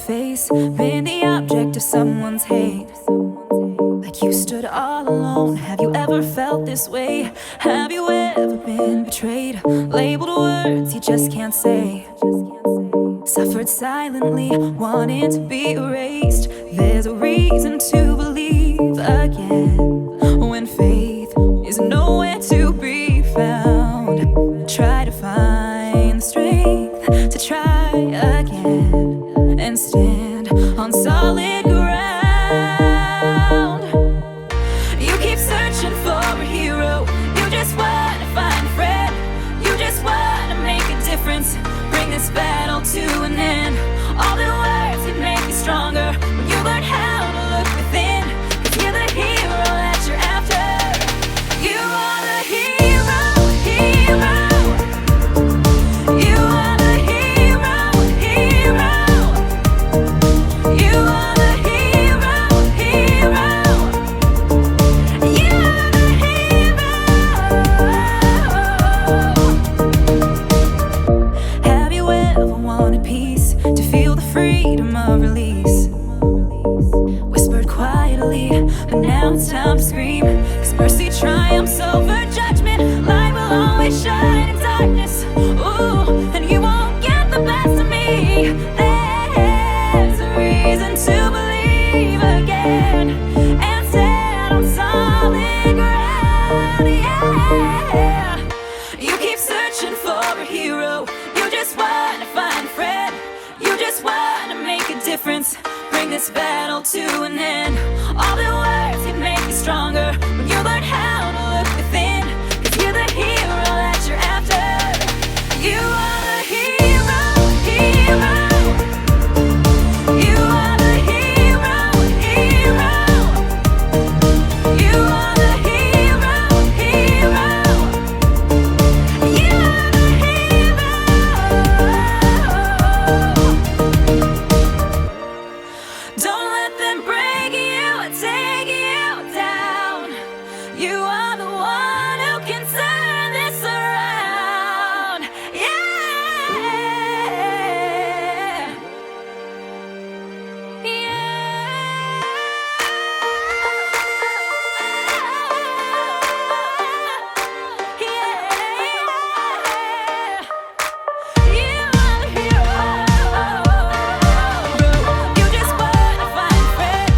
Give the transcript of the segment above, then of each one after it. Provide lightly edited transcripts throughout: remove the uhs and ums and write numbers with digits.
face, been the object of someone's hate. Like you stood all alone. Have you ever felt this way? Have you ever been betrayed? Labeled words you just can't say. Suffered silently, wanting to be erased. There's a reason to believe again when faith is nowhere to be found. Try to find the strength to try again and stand on solid ground. You keep searching for a hero. You just want to find a friend. You just want to make a difference. Bring this battle to an end. All the words can make you stronger when you learn how to look within. 'Cause you're the hero that you're after. You are the hero, hero. You are the hero, hero. You are the hero, hero. You are the hero. Have you ever wanted peace, to feel the freedom of release? Whispered quietly, but now it's time to scream. 'Cause mercy triumphs over judgment. Light will always shine in darkness. Ooh, and you won't get the best of me. There's a reason to believe again and stand on solid ground. Yeah. You keep searching for a hero. You just want to find a friend. You just want to make a difference. Bring this battle to an end. All the words can make you stronger when you learn how to look within. 'Cause you're the hero that you're after. You are the hero, hero. You are the hero, hero. You are the hero, hero. You are the hero. Don't let them break you, take you down. You are the one who can turn this around. Yeah. You just want to find a friend.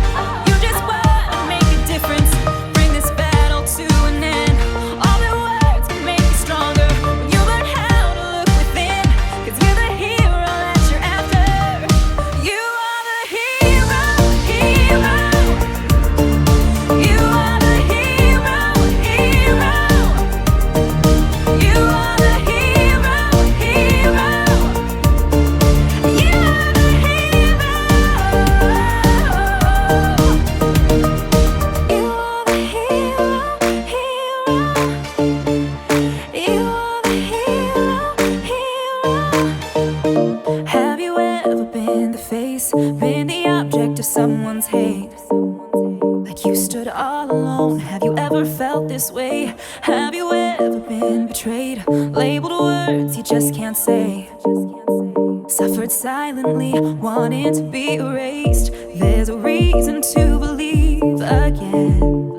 You just want to make a difference. Bring this battle to an end. All the words can make you stronger when you learn how to look within. 'Cause you're the hero that you're after. You are the hero, hero. You are the hero, hero. You are the hero, hero. You are the hero. You are the hero, hero. You are the hero, hero. Have you ever been the face, been the object of someone's hate? Like you stood all alone. Have you ever felt this way? Have you ever been betrayed? Labeled words you just can't say. Suffered silently, wanting to be erased. There's a reason to believe again